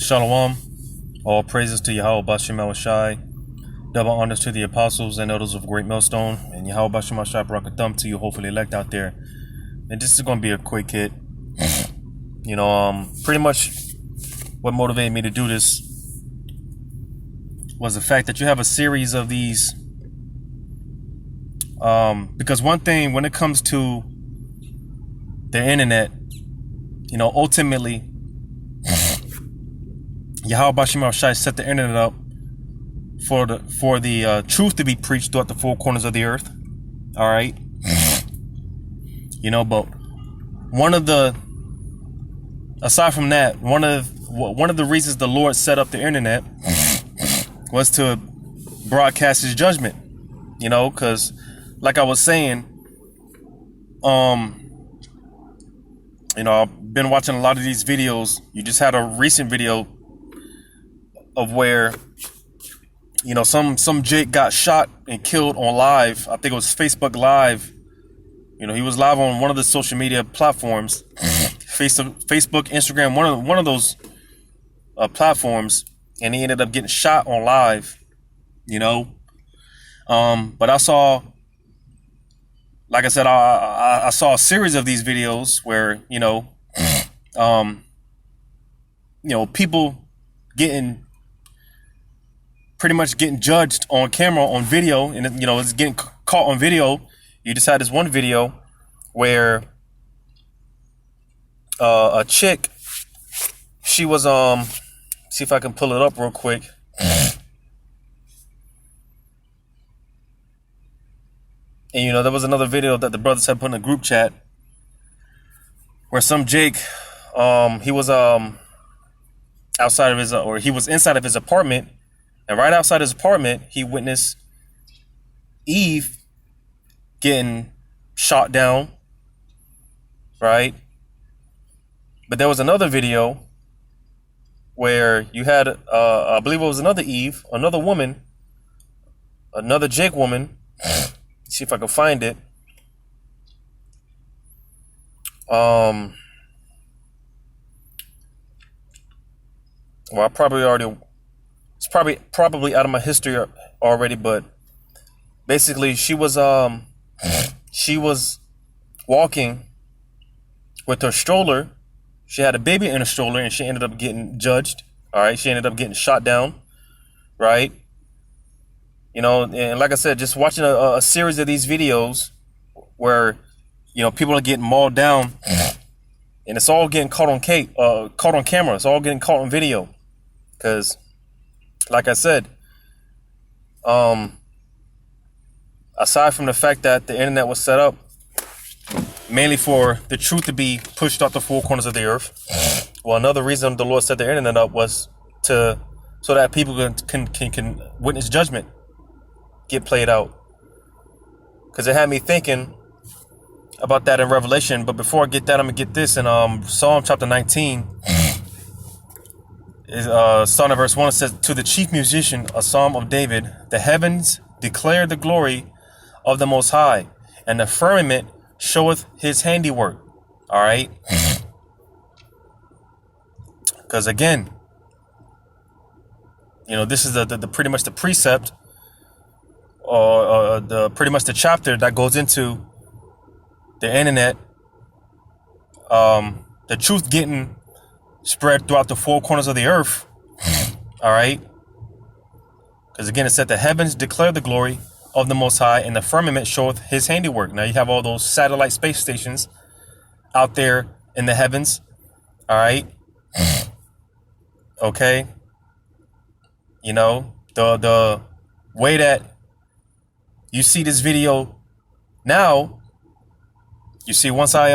Shalom. All praises to Yahweh Bashem Shai. Double honors to the apostles and elders of Great Millstone. And Yahweh Bashem Shai brought a thumb to you, hopefully elect out there. And this is going to be a quick hit. Pretty much what motivated me to do this was the fact that you have a series of these. Because one thing, when it comes to the internet, ultimately, Yahweh Bashem Shai set the internet up for the truth to be preached throughout the four corners of the earth. All right. But aside from that, one of the reasons the Lord set up the internet was to broadcast his judgment, because like I was saying, I've been watching a lot of these videos. You just had a recent video of where, some Jake got shot and killed on live. I think it was Facebook Live. He was live on one of the social media platforms, Facebook, Instagram, one of those platforms, and he ended up getting shot on live. But I saw, like I said, I saw a series of these videos where people pretty much getting judged on camera, on video, and it's getting caught on video. You just had this one video where a chick, she was see if I can pull it up real quick. And there was another video that the brothers had put in a group chat where some Jake, he was outside of his he was inside of his apartment, and right outside his apartment he witnessed Eve getting shot down, right? But there was another video where you had I believe it was another Eve, another woman, another Jake woman. See if I can find it. Well, I probably already, it's probably out of my history already, but basically she was walking with her stroller. She had a baby in a stroller, and she ended up getting judged. All right, she ended up getting shot down, right? And like I said, just watching a series of these videos where, people are getting mauled down, and it's all getting caught on camera. It's all getting caught on video. Because, like I said, aside from the fact that the internet was set up mainly for the truth to be pushed out the four corners of the earth, well, another reason the Lord set the internet up was so that people can witness judgment get played out. Because it had me thinking about that in Revelation. But before I get that, I'm gonna get this in Psalm chapter 19. Starting at verse 1, it says, "To the chief musician, a psalm of David, the heavens declare the glory of the Most High, and the firmament showeth his handiwork." All right. Because again, this is the pretty much the precept, or pretty much the chapter that goes into the internet, the truth getting spread throughout the four corners of the earth. All right. Because again, it said the heavens declare the glory of the Most High, and the firmament showeth his handiwork. Now you have all those satellite space stations out there in the heavens. All right. Okay. The way that you see this video now, you see once I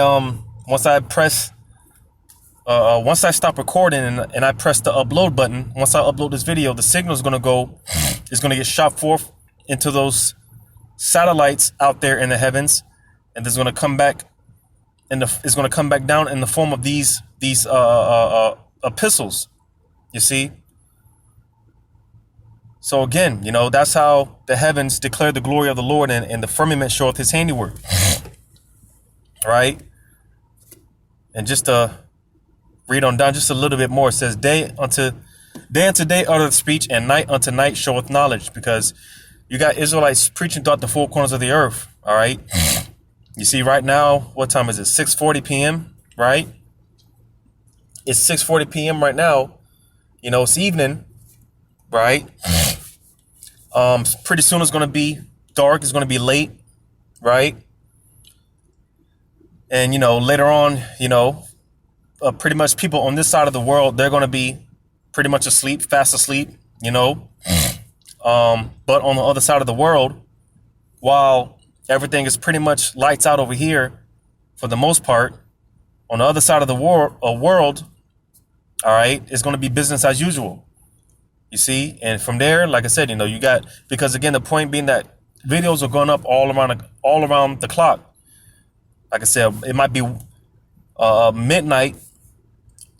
stop recording and I press the upload button, once I upload this video, the signal is going to get shot forth into those satellites out there in the heavens, and it's going to come back down in the form of these epistles. You see? So again, that's how the heavens declare the glory of the Lord, and the firmament showeth his handiwork. Right? And just to read on down just a little bit more. It says, day unto day uttereth speech, and night unto night showeth knowledge. Because you got Israelites preaching throughout the four corners of the earth. All right. You see, right now, what time is it? 6:40 p.m. Right? It's 6:40 p.m. right now. You know, it's evening. Right? Pretty soon it's going to be dark. It's going to be late. Right? And, you know, later on, you know, pretty much people on this side of the world, they're going to be pretty much asleep, fast asleep, you know. But on the other side of the world, while everything is pretty much lights out over here, for the most part, on the other side of the world, all right, it's going to be business as usual. You see, and from there, like I said, you know, you got, because again, the point being that videos are going up all around the clock. Like I said, it might be midnight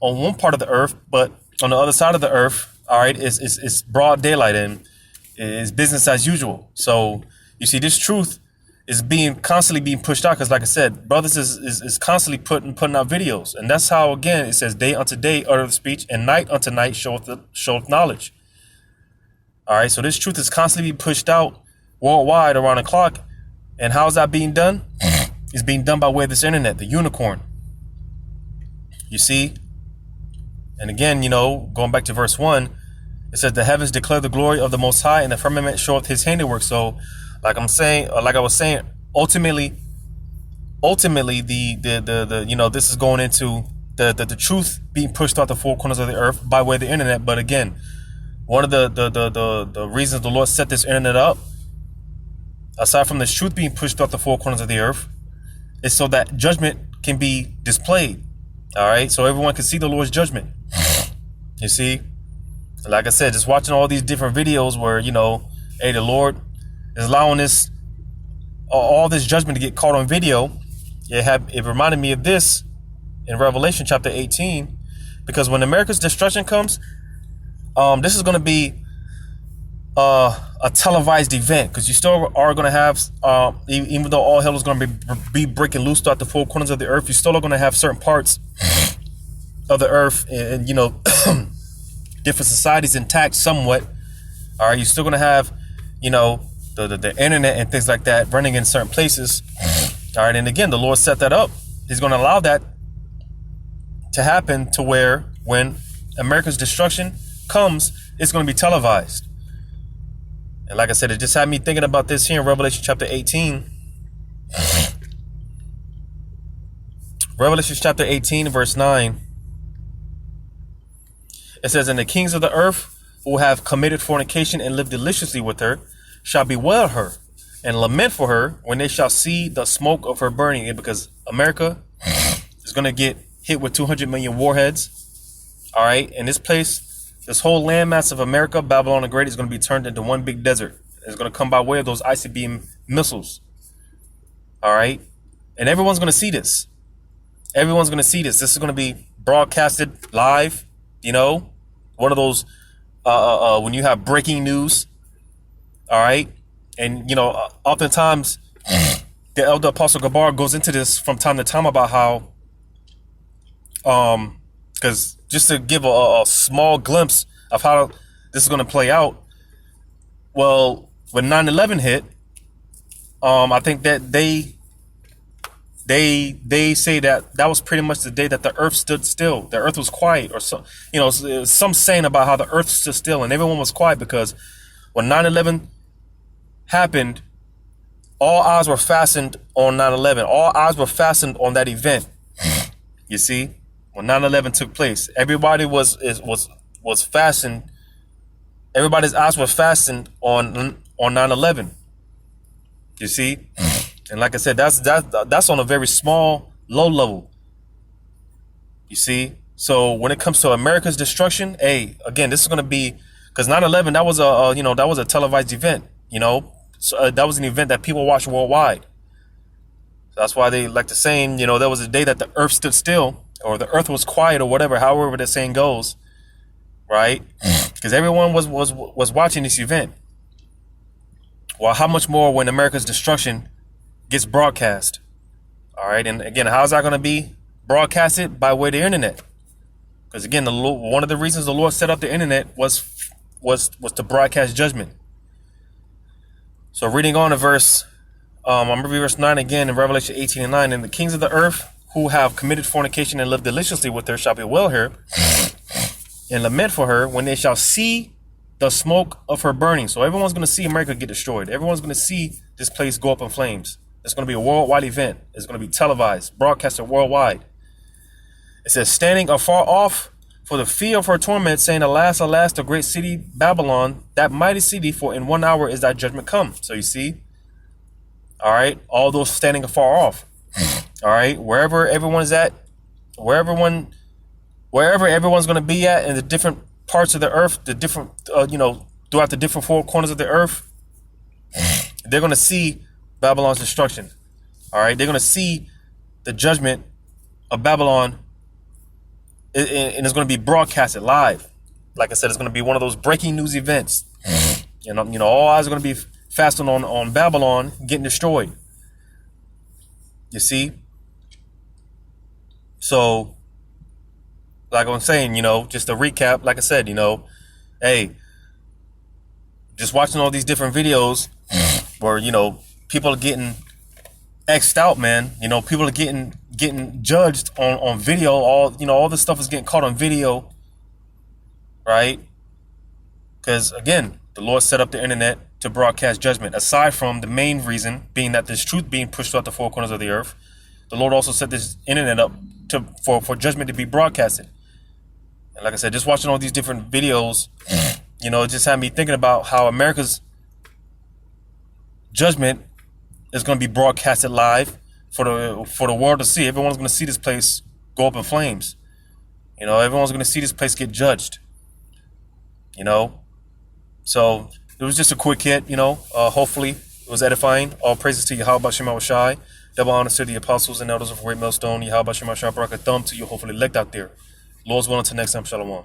on one part of the earth, but on the other side of the earth, all right, it's broad daylight and it's business as usual. So you see, this truth is constantly being pushed out, because like I said, brothers is constantly putting out videos, and that's how, again, it says, day unto day uttereth speech, and night unto night showeth knowledge. All right, so this truth is constantly being pushed out worldwide around the clock, and how's that being done? It's being done by way of this internet, the unicorn. You see? And again, you know, going back to verse 1, it says, the heavens declare the glory of the Most High, and the firmament showeth his handiwork. So, like I was saying, ultimately, the you know, this is going into the truth being pushed out the four corners of the earth by way of the internet. But again, one of the reasons the Lord set this internet up, aside from this truth being pushed out the four corners of the earth, is so that judgment can be displayed. All right, so everyone can see the Lord's judgment. You see, like I said, just watching all these different videos where, you know, hey, the Lord is allowing this, all this judgment to get caught on video. It reminded me of this in Revelation chapter 18, because when America's destruction comes, this is going to be a televised event, because you still are going to have, even though all hell is going to be breaking loose throughout the four corners of the earth, you still are going to have certain parts of the earth and you know, different societies intact somewhat. All right, you're still going to have, you know, the internet and things like that running in certain places. All right, and again, the Lord set that up. He's going to allow that to happen, to where when America's destruction comes, it's going to be televised. And like I said, it just had me thinking about this here in Revelation chapter 18. Revelation chapter 18, verse 9. It says, and the kings of the earth who have committed fornication and lived deliciously with her shall bewail her and lament for her when they shall see the smoke of her burning. Because America is going to get hit with 200 million warheads. All right. And this place, this whole landmass of America, Babylon the Great, is going to be turned into one big desert. It's going to come by way of those icy beam missiles. All right. And everyone's going to see this. Everyone's going to see this. This is going to be broadcasted live. You know, one of those when you have breaking news. All right. And, you know, oftentimes the elder Apostle Gabar goes into this from time to time about how, because just to give a small glimpse of how this is going to play out. Well, when 9/11 hit, I think that they say that was pretty much the day that the earth stood still. The earth was quiet, or so, you know, some saying about how the earth stood still and everyone was quiet, because when 9/11 happened, all eyes were fastened on 9/11. All eyes were fastened on that event. You see, when 9/11 took place, everybody was fastened. Everybody's eyes were fastened on 9/11. You see, and like I said, that's on a very small, low level. You see, so when it comes to America's destruction, hey, again, this is going to be, because 9/11, that was a televised event. You know, so, that was an event that people watched worldwide. So that's why they like the saying, you know, there was a day that the earth stood still, or the earth was quiet, or whatever, however the saying goes, right? Because everyone was watching this event. Well, how much more when America's destruction gets broadcast? All right, and again, how's that going to be broadcasted? By way of the internet. Because again, one of the reasons the Lord set up the internet was to broadcast judgment. So reading on to I'm going to read verse 9 again in Revelation 18:9. And the kings of the earth who have committed fornication and lived deliciously with her shall bewail her and lament for her when they shall see the smoke of her burning. So everyone's going to see America get destroyed. Everyone's going to see this place go up in flames. It's going to be a worldwide event. It's going to be televised, broadcasted worldwide. It says, standing afar off for the fear of her torment, saying, alas, alas, the great city Babylon, that mighty city, for in 1 hour is thy judgment come. So you see, all right, all those standing afar off. All right, wherever everyone's at, wherever everyone's going to be at in the different parts of the earth, the different, throughout the different four corners of the earth, they're going to see Babylon's destruction. All right, they're going to see the judgment of Babylon, and it's going to be broadcasted live. Like I said, it's going to be one of those breaking news events. All eyes are going to be fastened on Babylon getting destroyed. You see? So, like I'm saying, just to recap, like I said, hey, just watching all these different videos where, people are getting X'd out, man. People are getting judged on video. All this stuff is getting caught on video, right? Because again, the Lord set up the internet to broadcast judgment. Aside from the main reason being that there's truth being pushed throughout the four corners of the earth, the Lord also set this internet up for judgment to be broadcasted. And like I said, just watching all these different videos, it just had me thinking about how America's judgment is going to be broadcasted live for the world to see. Everyone's going to see this place go up in flames. Everyone's going to see this place get judged. So it was just a quick hit. Hopefully it was edifying. All praises to Yahweh Shema Shai. Double honors to the apostles and elders of Great Millstone. Yahweh Shema Shai. Barak a thumb to you. Hopefully elect out there. Lord's willing, until next time. Shalom.